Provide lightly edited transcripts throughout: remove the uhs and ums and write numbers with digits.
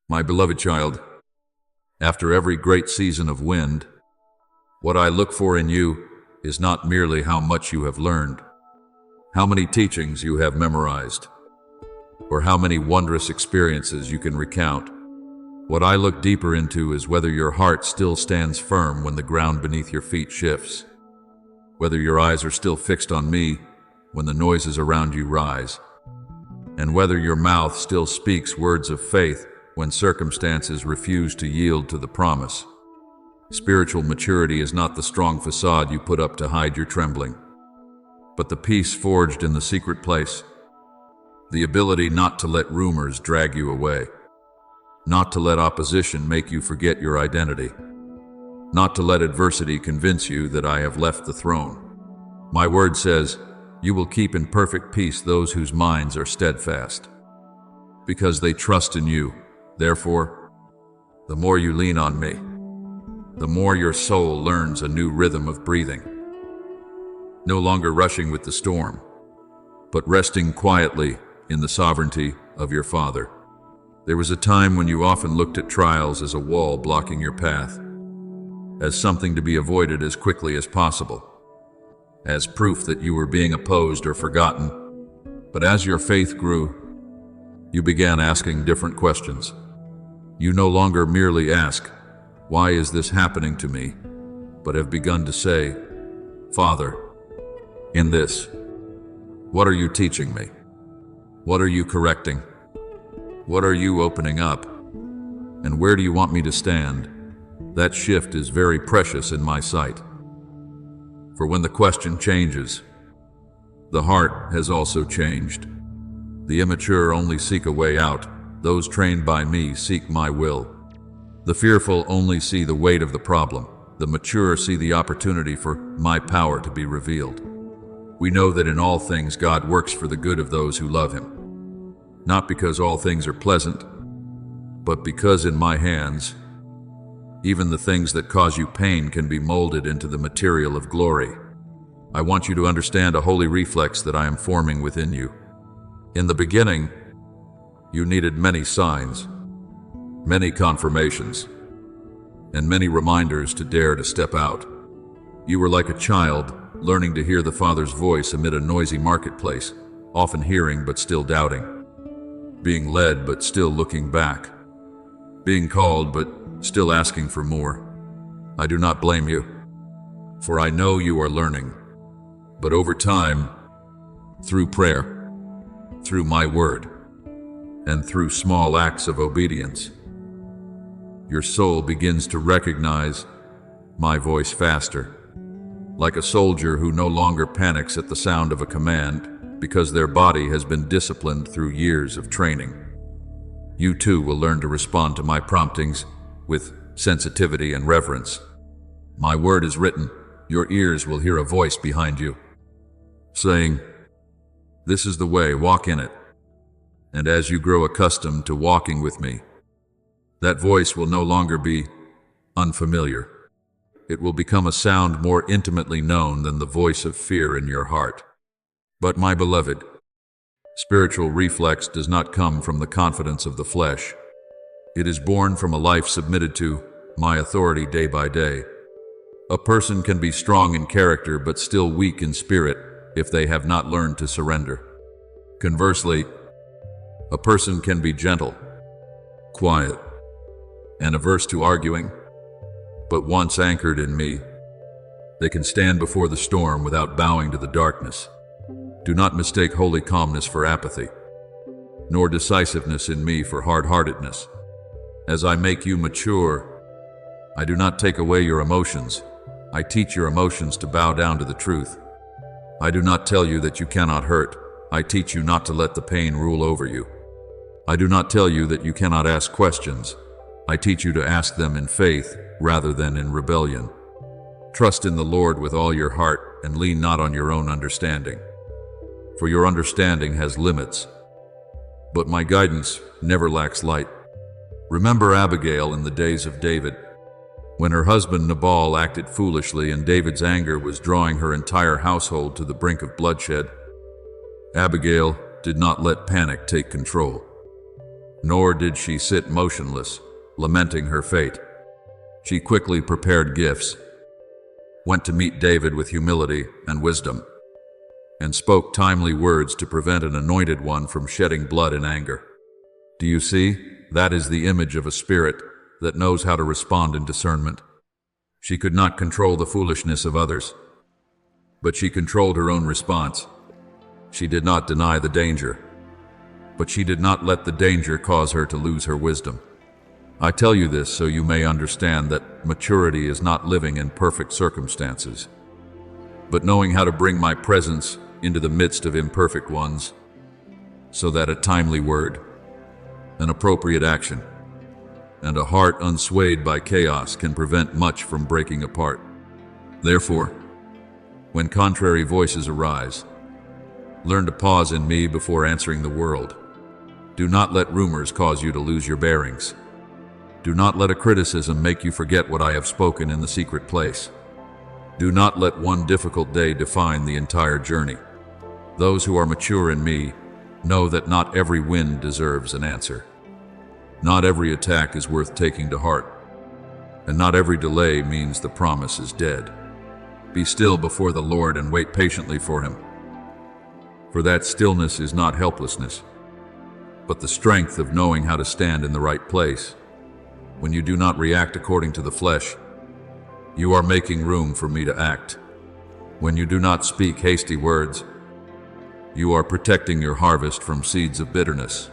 My beloved child, after every great season of wind, what I look for in you is not merely how much you have learned, how many teachings you have memorized, or how many wondrous experiences you can recount. What I look deeper into is whether your heart still stands firm when the ground beneath your feet shifts, whether your eyes are still fixed on me when the noises around you rise, and whether your mouth still speaks words of faith when circumstances refuse to yield to the promise. Spiritual maturity is not the strong facade you put up to hide your trembling, but the peace forged in the secret place, the ability not to let rumors drag you away, not to let opposition make you forget your identity, not to let adversity convince you that I have left the throne. My word says, you will keep in perfect peace those whose minds are steadfast, because they trust in you. Therefore, the more you lean on me, the more your soul learns a new rhythm of breathing, no longer rushing with the storm, but resting quietly in the sovereignty of your Father. There was a time when you often looked at trials as a wall blocking your path, as something to be avoided as quickly as possible, as proof that you were being opposed or forgotten. But as your faith grew, you began asking different questions. You no longer merely ask, "Why is this happening to me?" but have begun to say, "Father, in this, what are you teaching me? What are you correcting? What are you opening up? And where do you want me to stand?" That shift is very precious in my sight. For when the question changes, the heart has also changed. The immature only seek a way out. Those trained by me seek my will. The fearful only see the weight of the problem. The mature see the opportunity for my power to be revealed. We know that in all things God works for the good of those who love Him. Not because all things are pleasant, but because in my hands, even the things that cause you pain can be molded into the material of glory. I want you to understand a holy reflex that I am forming within you. In the beginning, you needed many signs, many confirmations, and many reminders to dare to step out. You were like a child, learning to hear the Father's voice amid a noisy marketplace, often hearing but still doubting, being led but still looking back, being called but still asking for more. I do not blame you, for I know you are learning. But over time, through prayer, through my word, and through small acts of obedience, your soul begins to recognize my voice faster, like a soldier who no longer panics at the sound of a command because their body has been disciplined through years of training. You too will learn to respond to my promptings with sensitivity and reverence. My word is written. Your ears will hear a voice behind you, saying, "This is the way, walk in it." And as you grow accustomed to walking with me, that voice will no longer be unfamiliar. It will become a sound more intimately known than the voice of fear in your heart. But my beloved, spiritual reflex does not come from the confidence of the flesh. It is born from a life submitted to my authority day by day. A person can be strong in character but still weak in spirit if they have not learned to surrender. Conversely, a person can be gentle, quiet, and averse to arguing, but once anchored in me, they can stand before the storm without bowing to the darkness. Do not mistake holy calmness for apathy, nor decisiveness in me for hard-heartedness. As I make you mature, I do not take away your emotions. I teach your emotions to bow down to the truth. I do not tell you that you cannot hurt. I teach you not to let the pain rule over you. I do not tell you that you cannot ask questions. I teach you to ask them in faith rather than in rebellion. Trust in the Lord with all your heart and lean not on your own understanding. For your understanding has limits, but my guidance never lacks light. Remember Abigail in the days of David, when her husband Nabal acted foolishly and David's anger was drawing her entire household to the brink of bloodshed. Abigail did not let panic take control. Nor did she sit motionless, lamenting her fate. She quickly prepared gifts, went to meet David with humility and wisdom, and spoke timely words to prevent an anointed one from shedding blood in anger. Do you see? That is the image of a spirit that knows how to respond in discernment. She could not control the foolishness of others, but she controlled her own response. She did not deny the danger, but she did not let the danger cause her to lose her wisdom. I tell you this so you may understand that maturity is not living in perfect circumstances, but knowing how to bring my presence into the midst of imperfect ones, so that a timely word, an appropriate action, and a heart unswayed by chaos can prevent much from breaking apart. Therefore, when contrary voices arise, learn to pause in me before answering the world. Do not let rumors cause you to lose your bearings. Do not let a criticism make you forget what I have spoken in the secret place. Do not let one difficult day define the entire journey. Those who are mature in me know that not every wind deserves an answer. Not every attack is worth taking to heart, and not every delay means the promise is dead. Be still before the Lord and wait patiently for Him. For that stillness is not helplessness, but the strength of knowing how to stand in the right place. When you do not react according to the flesh, you are making room for me to act. When you do not speak hasty words, you are protecting your harvest from seeds of bitterness.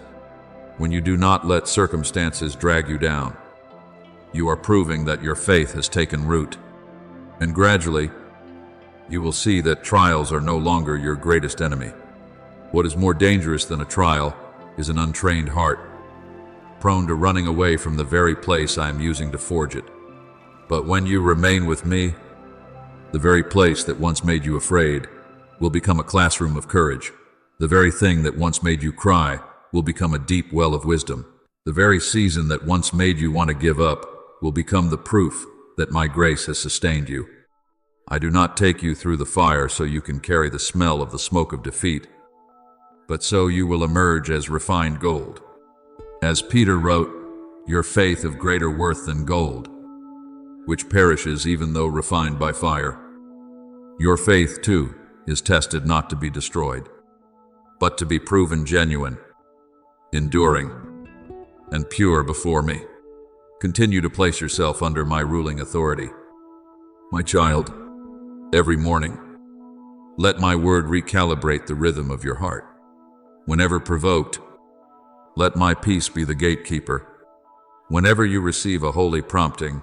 When you do not let circumstances drag you down, you are proving that your faith has taken root. And gradually, you will see that trials are no longer your greatest enemy. What is more dangerous than a trial is an untrained heart, prone to running away from the very place I am using to forge it. But when you remain with me, the very place that once made you afraid will become a classroom of courage. The very thing that once made you cry will become a deep well of wisdom. The very season that once made you want to give up will become the proof that my grace has sustained you. I do not take you through the fire so you can carry the smell of the smoke of defeat, but so you will emerge as refined gold. As Peter wrote, your faith of greater worth than gold, which perishes even though refined by fire. Your faith, too, is tested not to be destroyed, but to be proven genuine, enduring, and pure before me. Continue to place yourself under my ruling authority. My child, every morning, let my word recalibrate the rhythm of your heart. Whenever provoked, let my peace be the gatekeeper. Whenever you receive a holy prompting,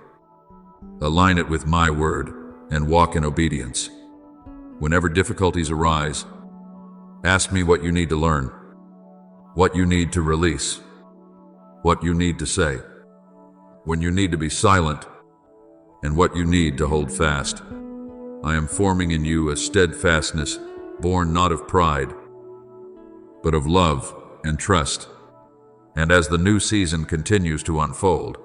align it with my word and walk in obedience. Whenever difficulties arise, ask me what you need to learn, what you need to release, what you need to say, when you need to be silent, and what you need to hold fast. I am forming in you a steadfastness born not of pride, but of love and trust. And as the new season continues to unfold,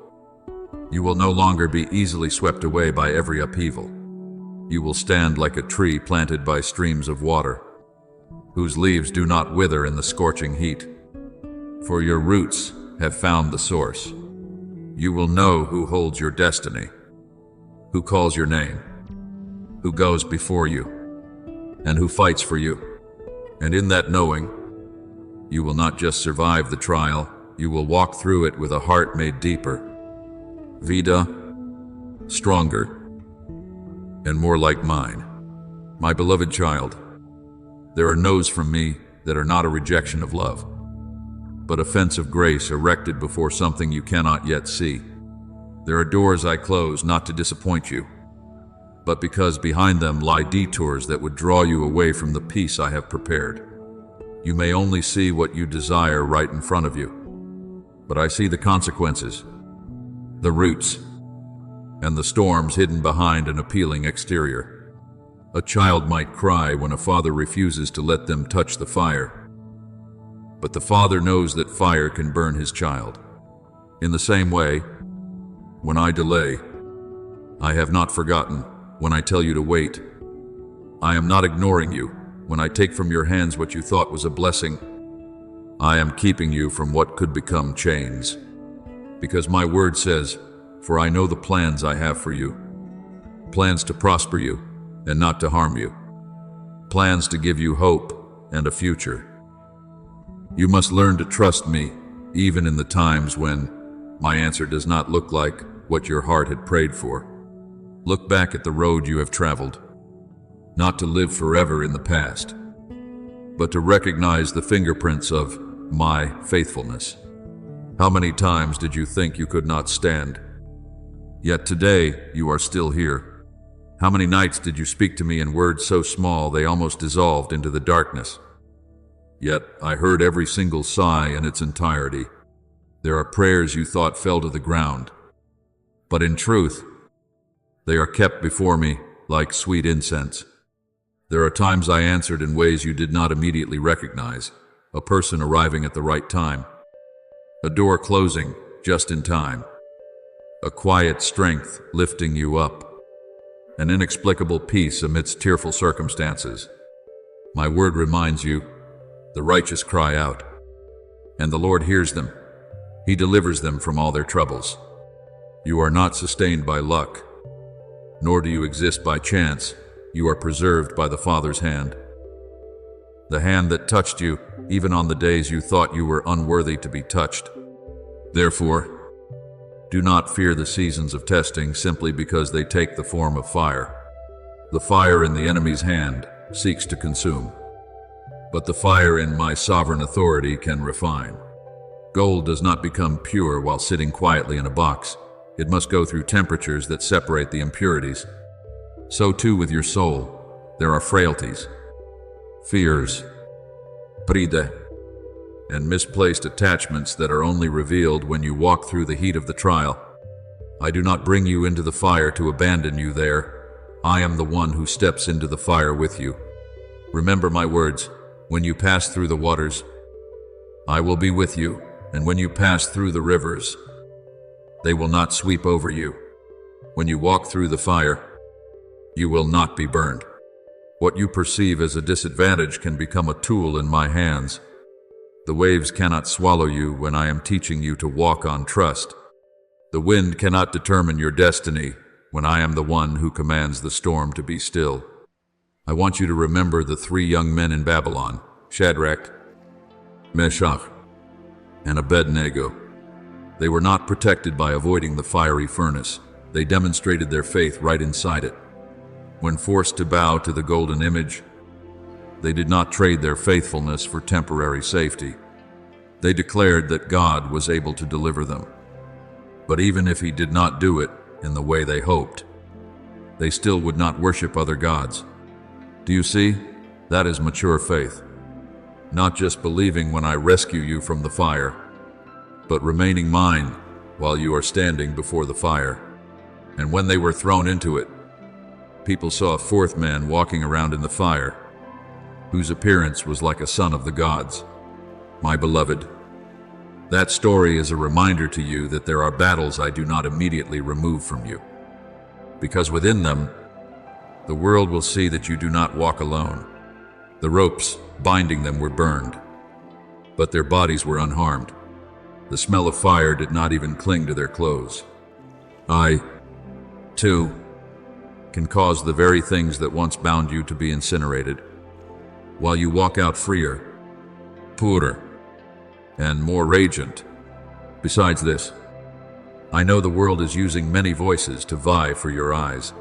you will no longer be easily swept away by every upheaval. You will stand like a tree planted by streams of water, whose leaves do not wither in the scorching heat. For your roots have found the source. You will know who holds your destiny, who calls your name, who goes before you, and who fights for you. And in that knowing, you will not just survive the trial, you will walk through it with a heart made deeper, Vida, stronger, and more like mine. My beloved child, there are no's from me that are not a rejection of love, but a fence of grace erected before something you cannot yet see. There are doors I close not to disappoint you, but because behind them lie detours that would draw you away from the peace I have prepared. You may only see what you desire right in front of you, but I see the consequences, the roots, and the storms hidden behind an appealing exterior. A child might cry when a father refuses to let them touch the fire, but the father knows that fire can burn his child. In the same way, when I delay, I have not forgotten. When I tell you to wait, I am not ignoring you. When I take from your hands what you thought was a blessing, I am keeping you from what could become chains. Because my word says, for I know the plans I have for you. Plans to prosper you and not to harm you. Plans to give you hope and a future. You must learn to trust me, even in the times when my answer does not look like what your heart had prayed for. Look back at the road you have traveled, not to live forever in the past, but to recognize the fingerprints of my faithfulness. How many times did you think you could not stand? Yet today you are still here. How many nights did you speak to me in words so small they almost dissolved into the darkness? Yet I heard every single sigh in its entirety. There are prayers you thought fell to the ground, but in truth, they are kept before me like sweet incense. There are times I answered in ways you did not immediately recognize, a person arriving at the right time, a door closing just in time, a quiet strength lifting you up, an inexplicable peace amidst tearful circumstances. My word reminds you, the righteous cry out, and the Lord hears them. He delivers them from all their troubles. You are not sustained by luck, nor do you exist by chance. You are preserved by the Father's hand. The hand that touched you, even on the days you thought you were unworthy to be touched. Therefore, do not fear the seasons of testing simply because they take the form of fire. The fire in the enemy's hand seeks to consume, but the fire in my sovereign authority can refine. Gold does not become pure while sitting quietly in a box. It must go through temperatures that separate the impurities. So too with your soul, there are frailties, fears, pride, and misplaced attachments that are only revealed when you walk through the heat of the trial. I do not bring you into the fire to abandon you there. I am the one who steps into the fire with you. Remember my words, when you pass through the waters, I will be with you, and when you pass through the rivers, they will not sweep over you. When you walk through the fire, you will not be burned. What you perceive as a disadvantage can become a tool in my hands. The waves cannot swallow you when I am teaching you to walk on trust. The wind cannot determine your destiny when I am the one who commands the storm to be still. I want you to remember the 3 young men in Babylon, Shadrach, Meshach, and Abednego. They were not protected by avoiding the fiery furnace. They demonstrated their faith right inside it. When forced to bow to the golden image, they did not trade their faithfulness for temporary safety. They declared that God was able to deliver them. But even if He did not do it in the way they hoped, they still would not worship other gods. Do you see? That is mature faith. Not just believing when I rescue you from the fire, but remaining mine while you are standing before the fire. And when they were thrown into it, people saw a 4th man walking around in the fire, whose appearance was like a son of the gods. My beloved, that story is a reminder to you that there are battles I do not immediately remove from you, because within them, the world will see that you do not walk alone. The ropes binding them were burned, but their bodies were unharmed. The smell of fire did not even cling to their clothes. I, too, can cause the very things that once bound you to be incinerated, while you walk out freer, purer, and more radiant. Besides this, I know the world is using many voices to vie for your eyes,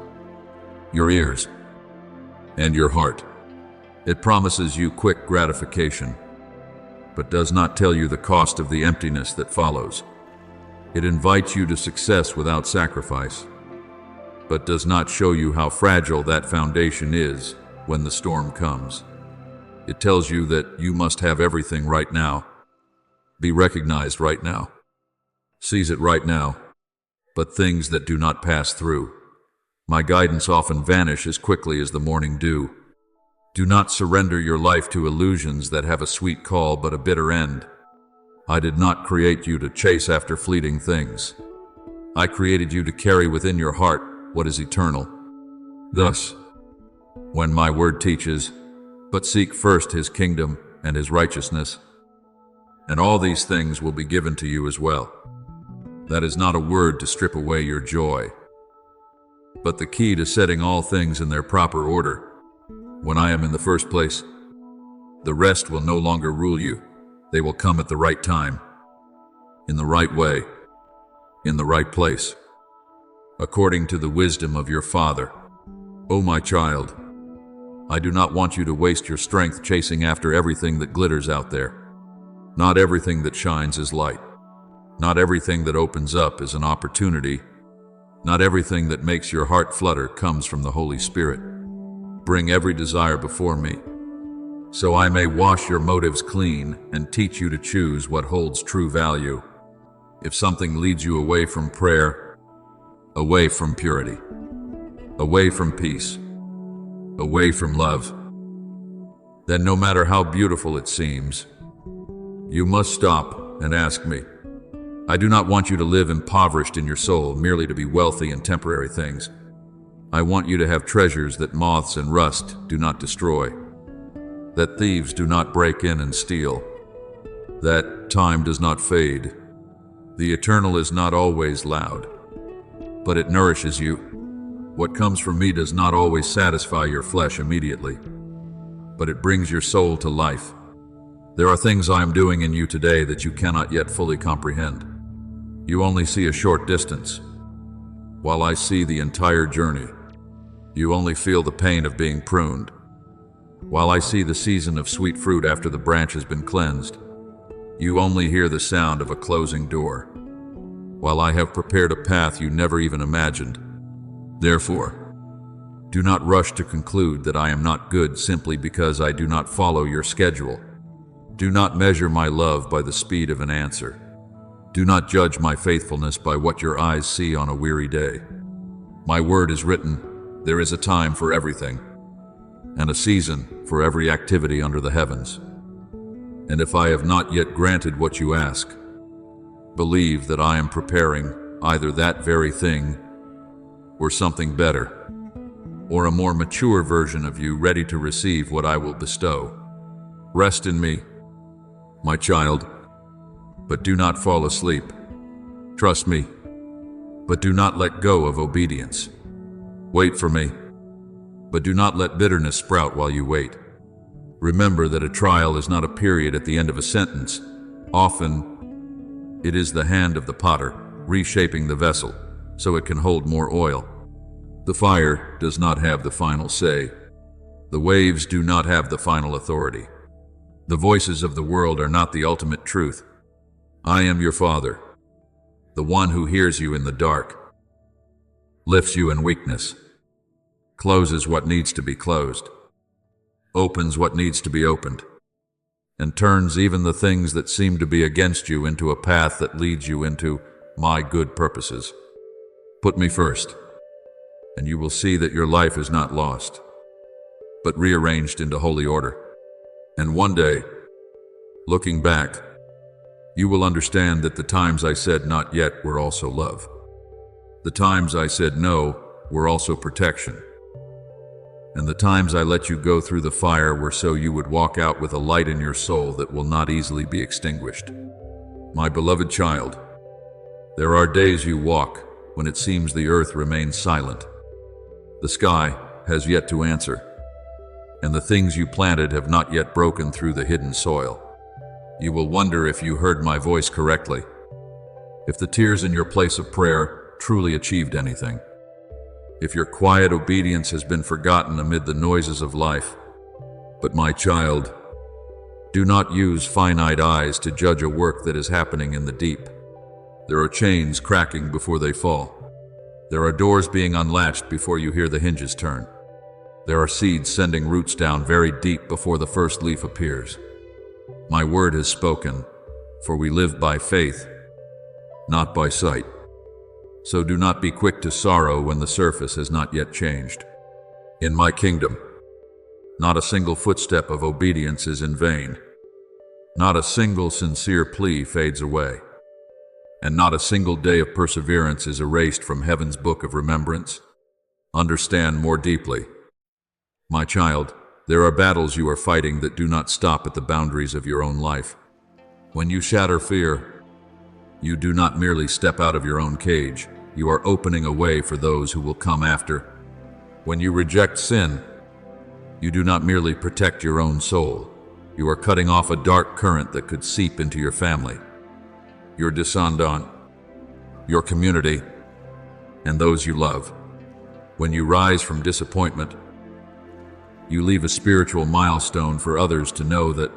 your ears, and your heart. It promises you quick gratification, but does not tell you the cost of the emptiness that follows. It invites you to success without sacrifice, but does not show you how fragile that foundation is when the storm comes. It tells you that you must have everything right now, be recognized right now, seize it right now, but things that do not pass through. My guidance often vanish as quickly as the morning dew. Do not surrender your life to illusions that have a sweet call but a bitter end. I did not create you to chase after fleeting things. I created you to carry within your heart what is eternal. Thus, when my word teaches, but seek first His kingdom and His righteousness, and all these things will be given to you as well. That is not a word to strip away your joy, but the key to setting all things in their proper order. When I am in the first place, the rest will no longer rule you. They will come at the right time, in the right way, in the right place, according to the wisdom of your Father. O my child, I do not want you to waste your strength chasing after everything that glitters out there. Not everything that shines is light. Not everything that opens up is an opportunity. Not everything that makes your heart flutter comes from the Holy Spirit. Bring every desire before me, so I may wash your motives clean and teach you to choose what holds true value. If something leads you away from prayer, away from purity, away from peace, away from love, then no matter how beautiful it seems, you must stop and ask me. I do not want you to live impoverished in your soul merely to be wealthy in temporary things. I want you to have treasures that moths and rust do not destroy, that thieves do not break in and steal, that time does not fade. The eternal is not always loud, but it nourishes you. What comes from me does not always satisfy your flesh immediately, but it brings your soul to life. There are things I am doing in you today that you cannot yet fully comprehend. You only see a short distance, while I see the entire journey. You only feel the pain of being pruned, while I see the season of sweet fruit after the branch has been cleansed. You only hear the sound of a closing door, while I have prepared a path you never even imagined. Therefore, do not rush to conclude that I am not good simply because I do not follow your schedule. Do not measure my love by the speed of an answer. Do not judge my faithfulness by what your eyes see on a weary day. My word is written, there is a time for everything, and a season for every activity under the heavens. And if I have not yet granted what you ask, believe that I am preparing either that very thing or something better, or a more mature version of you ready to receive what I will bestow. Rest in me, my child, but do not fall asleep. Trust me, but do not let go of obedience. Wait for me, but do not let bitterness sprout while you wait. Remember that a trial is not a period at the end of a sentence. Often, it is the hand of the potter reshaping the vessel so it can hold more oil. The fire does not have the final say. The waves do not have the final authority. The voices of the world are not the ultimate truth. I am your Father, the one who hears you in the dark, lifts you in weakness, closes what needs to be closed, opens what needs to be opened, and turns even the things that seem to be against you into a path that leads you into my good purposes. Put me first, and you will see that your life is not lost, but rearranged into holy order. And one day, looking back, you will understand that the times I said not yet were also love. The times I said no were also protection. And the times I let you go through the fire were so you would walk out with a light in your soul that will not easily be extinguished. My beloved child, there are days you walk when it seems the earth remains silent. The sky has yet to answer, and the things you planted have not yet broken through the hidden soil. You will wonder if you heard my voice correctly, if the tears in your place of prayer truly achieved anything, if your quiet obedience has been forgotten amid the noises of life. But my child, do not use finite eyes to judge a work that is happening in the deep. There are chains cracking before they fall. There are doors being unlatched before you hear the hinges turn. There are seeds sending roots down very deep before the first leaf appears. My word has spoken, for we live by faith, not by sight. So do not be quick to sorrow when the surface has not yet changed. In my kingdom, not a single footstep of obedience is in vain. Not a single sincere plea fades away. And not a single day of perseverance is erased from heaven's book of remembrance. Understand more deeply. My child, there are battles you are fighting that do not stop at the boundaries of your own life. When you shatter fear, you do not merely step out of your own cage, you are opening a way for those who will come after. When you reject sin, you do not merely protect your own soul, you are cutting off a dark current that could seep into your family, your descendant, your community, and those you love. When you rise from disappointment, you leave a spiritual milestone for others to know that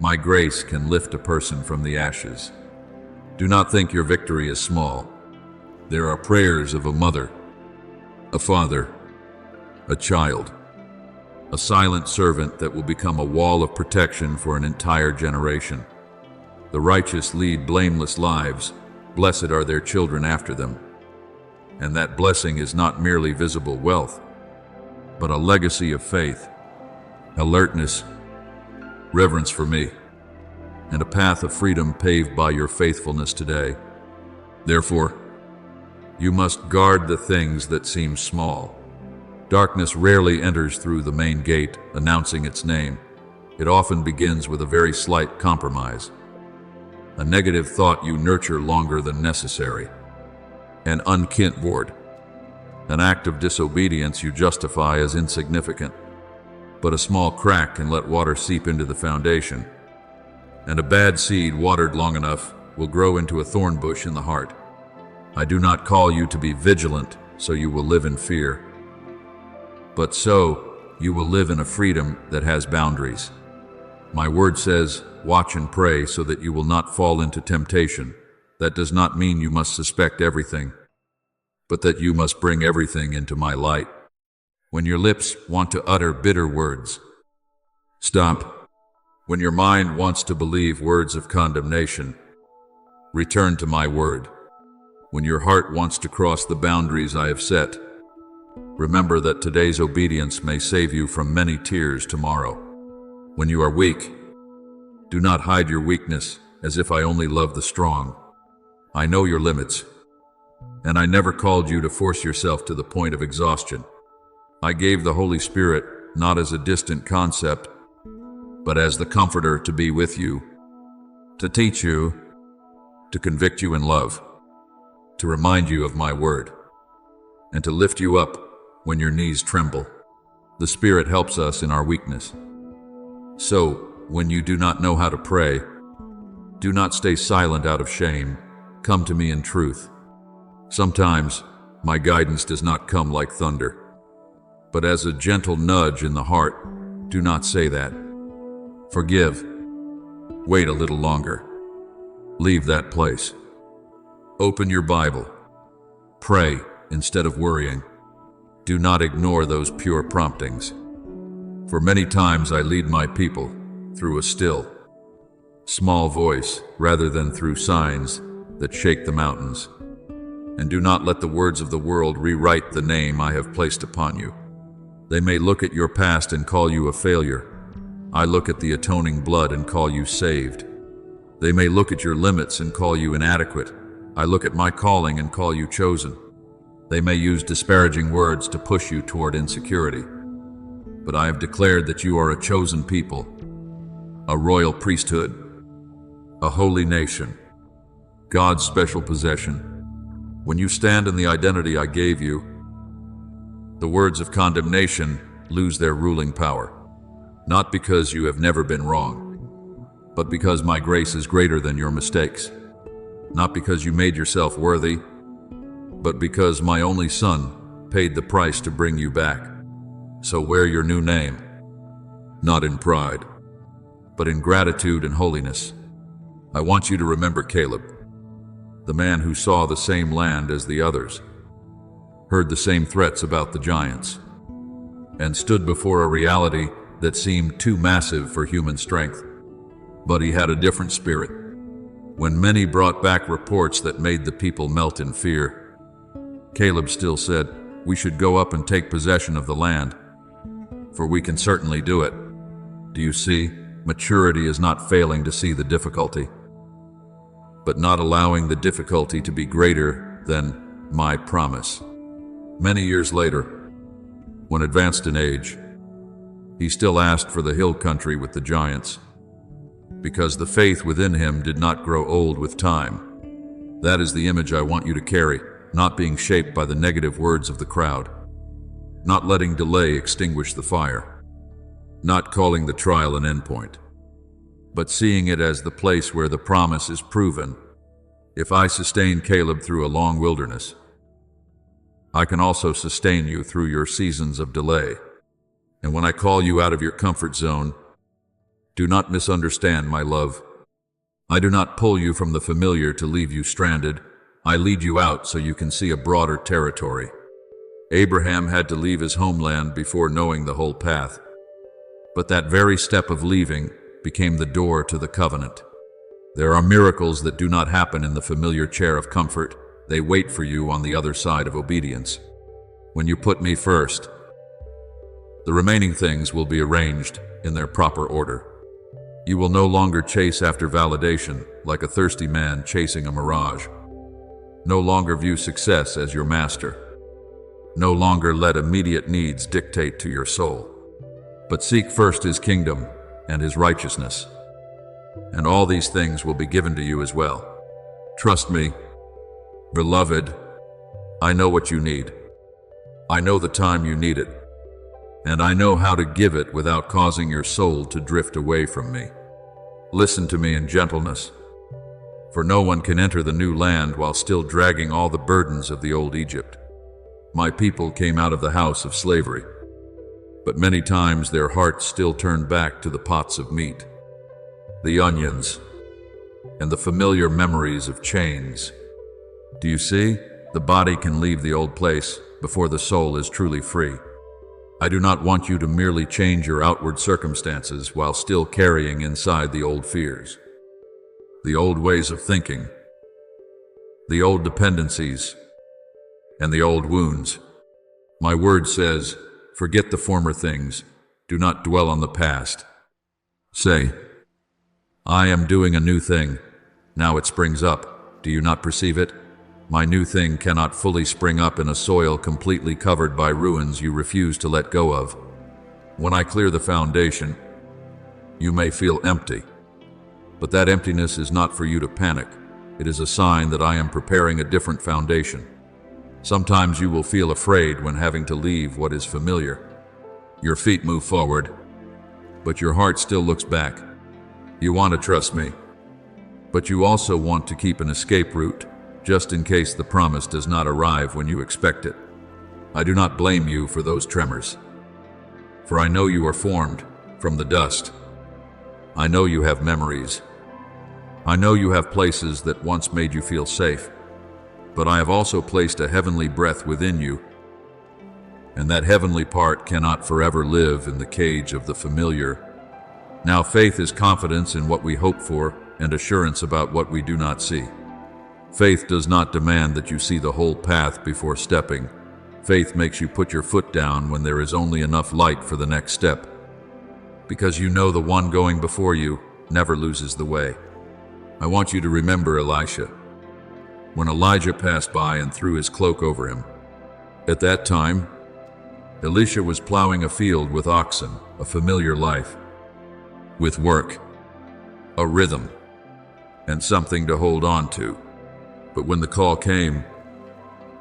my grace can lift a person from the ashes. Do not think your victory is small. There are prayers of a mother, a father, a child, a silent servant that will become a wall of protection for an entire generation. The righteous lead blameless lives, blessed are their children after them. And that blessing is not merely visible wealth, but a legacy of faith, alertness, reverence for me, and a path of freedom paved by your faithfulness today. Therefore, you must guard the things that seem small. Darkness rarely enters through the main gate, announcing its name. It often begins with a very slight compromise. A negative thought you nurture longer than necessary. An unkint word. An act of disobedience you justify as insignificant. But a small crack can let water seep into the foundation. And a bad seed watered long enough will grow into a thorn bush in the heart. I do not call you to be vigilant so you will live in fear, but so you will live in a freedom that has boundaries. My word says, watch and pray so that you will not fall into temptation. That does not mean you must suspect everything, but that you must bring everything into my light. When your lips want to utter bitter words, stop. When your mind wants to believe words of condemnation, return to my word. When your heart wants to cross the boundaries I have set, remember that today's obedience may save you from many tears tomorrow. When you are weak, do not hide your weakness as if I only love the strong. I know your limits, and I never called you to force yourself to the point of exhaustion. I gave the Holy Spirit not as a distant concept, but as the Comforter to be with you, to teach you, to convict you in love, to remind you of my word, and to lift you up when your knees tremble. The Spirit helps us in our weakness. So, when you do not know how to pray, do not stay silent out of shame. Come to me in truth. Sometimes, my guidance does not come like thunder, but as a gentle nudge in the heart. Do not say that. Forgive. Wait a little longer. Leave that place. Open your Bible. Pray instead of worrying. Do not ignore those pure promptings. For many times I lead my people through a still, small voice rather than through signs that shake the mountains. And do not let the words of the world rewrite the name I have placed upon you. They may look at your past and call you a failure. I look at the atoning blood and call you saved. They may look at your limits and call you inadequate. I look at my calling and call you chosen. They may use disparaging words to push you toward insecurity. But I have declared that you are a chosen people, a royal priesthood, a holy nation, God's special possession. When you stand in the identity I gave you, the words of condemnation lose their ruling power. Not because you have never been wrong, but because my grace is greater than your mistakes. Not because you made yourself worthy, but because my only Son paid the price to bring you back. So wear your new name, not in pride, but in gratitude and holiness. I want you to remember Caleb, the man who saw the same land as the others, heard the same threats about the giants, and stood before a reality that seemed too massive for human strength. But he had a different spirit. When many brought back reports that made the people melt in fear, Caleb still said, "We should go up and take possession of the land, for we can certainly do it." Do you see? Maturity is not failing to see the difficulty, but not allowing the difficulty to be greater than my promise. Many years later, when advanced in age, he still asked for the hill country with the giants. because the faith within him did not grow old with time. That is the image I want you to carry, not being shaped by the negative words of the crowd, not letting delay extinguish the fire, not calling the trial an endpoint, but seeing it as the place where the promise is proven. If I sustain Caleb through a long wilderness, I can also sustain you through your seasons of delay. And when I call you out of your comfort zone, do not misunderstand, my love. I do not pull you from the familiar to leave you stranded. I lead you out so you can see a broader territory. Abraham had to leave his homeland before knowing the whole path. But that very step of leaving became the door to the covenant. There are miracles that do not happen in the familiar chair of comfort. They wait for you on the other side of obedience. When you put me first, the remaining things will be arranged in their proper order. You will no longer chase after validation like a thirsty man chasing a mirage. No longer view success as your master. No longer let immediate needs dictate to your soul. But seek first his kingdom and his righteousness, and all these things will be given to you as well. Trust me, beloved, I know what you need. I know the time you need it, and I know how to give it without causing your soul to drift away from me. Listen to me in gentleness, for no one can enter the new land while still dragging all the burdens of the old Egypt. My people came out of the house of slavery, but many times their hearts still turned back to the pots of meat, the onions, and the familiar memories of chains. Do you see? The body can leave the old place before the soul is truly free. I do not want you to merely change your outward circumstances while still carrying inside the old fears, the old ways of thinking, the old dependencies, and the old wounds. My word says, forget the former things. Do not dwell on the past. Say, I am doing a new thing. Now it springs up. Do you not perceive it? My new thing cannot fully spring up in a soil completely covered by ruins you refuse to let go of. When I clear the foundation, you may feel empty. But that emptiness is not for you to panic. It is a sign that I am preparing a different foundation. Sometimes you will feel afraid when having to leave what is familiar. Your feet move forward, but your heart still looks back. You want to trust me, but you also want to keep an escape route, just in case the promise does not arrive when you expect it. I do not blame you for those tremors, for I know you are formed from the dust. I know you have memories. I know you have places that once made you feel safe. But I have also placed a heavenly breath within you, and that heavenly part cannot forever live in the cage of the familiar. Now faith is confidence in what we hope for and assurance about what we do not see. Faith does not demand that you see the whole path before stepping. Faith makes you put your foot down when there is only enough light for the next step, because you know the one going before you never loses the way. I want you to remember Elisha. When Elijah passed by and threw his cloak over him. At that time, Elisha was plowing a field with oxen, a familiar life, with work, a rhythm, and something to hold on to. But when the call came,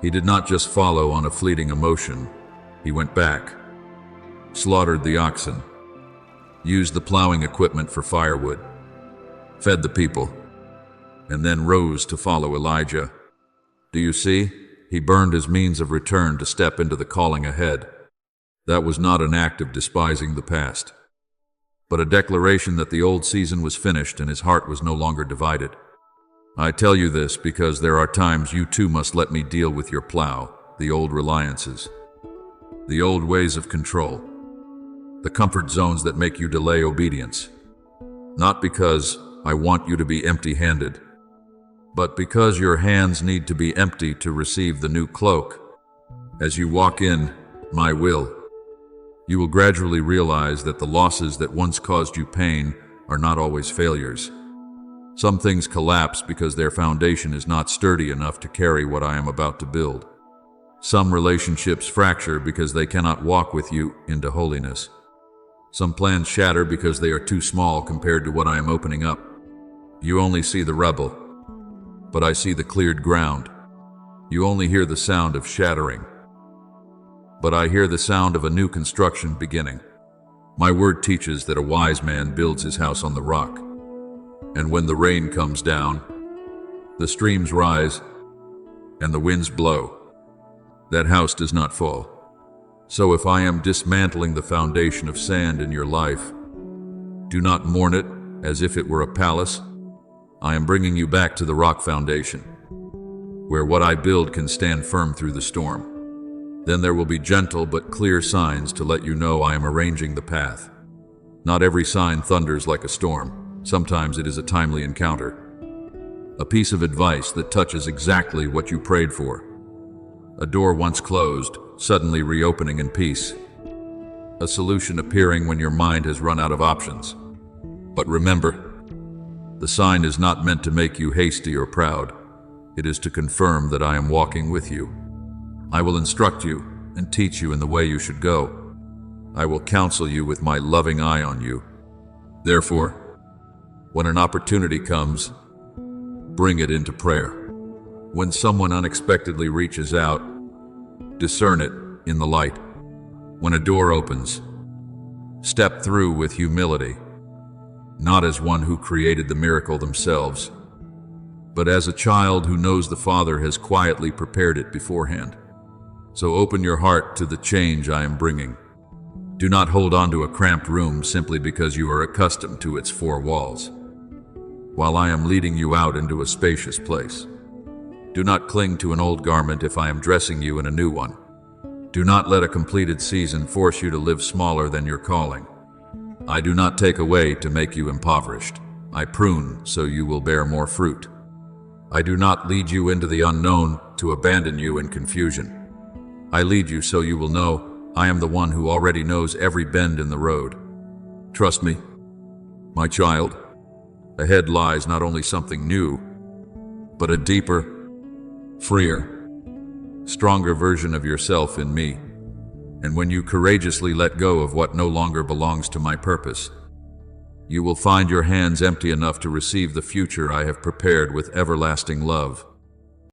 he did not just follow on a fleeting emotion. He went back, slaughtered the oxen, used the plowing equipment for firewood, fed the people, and then rose to follow Elijah. Do you see? He burned his means of return to step into the calling ahead. That was not an act of despising the past, but a declaration that the old season was finished and his heart was no longer divided. I tell you this because there are times you too must let me deal with your plow, the old reliances, the old ways of control, the comfort zones that make you delay obedience. Not because I want you to be empty-handed, but because your hands need to be empty to receive the new cloak. As you walk in my will, you will gradually realize that the losses that once caused you pain are not always failures. Some things collapse because their foundation is not sturdy enough to carry what I am about to build. Some relationships fracture because they cannot walk with you into holiness. Some plans shatter because they are too small compared to what I am opening up. You only see the rubble, but I see the cleared ground. You only hear the sound of shattering, but I hear the sound of a new construction beginning. My word teaches that a wise man builds his house on the rock, and when the rain comes down, the streams rise, and the winds blow, that house does not fall. So if I am dismantling the foundation of sand in your life, do not mourn it as if it were a palace. I am bringing you back to the rock foundation, where what I build can stand firm through the storm. Then there will be gentle but clear signs to let you know I am arranging the path. Not every sign thunders like a storm. Sometimes it is a timely encounter, a piece of advice that touches exactly what you prayed for. A door once closed, suddenly reopening in peace. A solution appearing when your mind has run out of options. But remember, the sign is not meant to make you hasty or proud. It is to confirm that I am walking with you. I will instruct you and teach you in the way you should go. I will counsel you with my loving eye on you. Therefore, when an opportunity comes, bring it into prayer. When someone unexpectedly reaches out, discern it in the light. When a door opens, step through with humility, not as one who created the miracle themselves, but as a child who knows the Father has quietly prepared it beforehand. So open your heart to the change I am bringing. Do not hold on to a cramped room simply because you are accustomed to its four walls, while I am leading you out into a spacious place. Do not cling to an old garment if I am dressing you in a new one. Do not let a completed season force you to live smaller than your calling. I do not take away to make you impoverished. I prune so you will bear more fruit. I do not lead you into the unknown to abandon you in confusion. I lead you so you will know I am the one who already knows every bend in the road. Trust me, my child. Ahead lies not only something new, but a deeper, freer, stronger version of yourself in me. And when you courageously let go of what no longer belongs to my purpose, you will find your hands empty enough to receive the future I have prepared with everlasting love.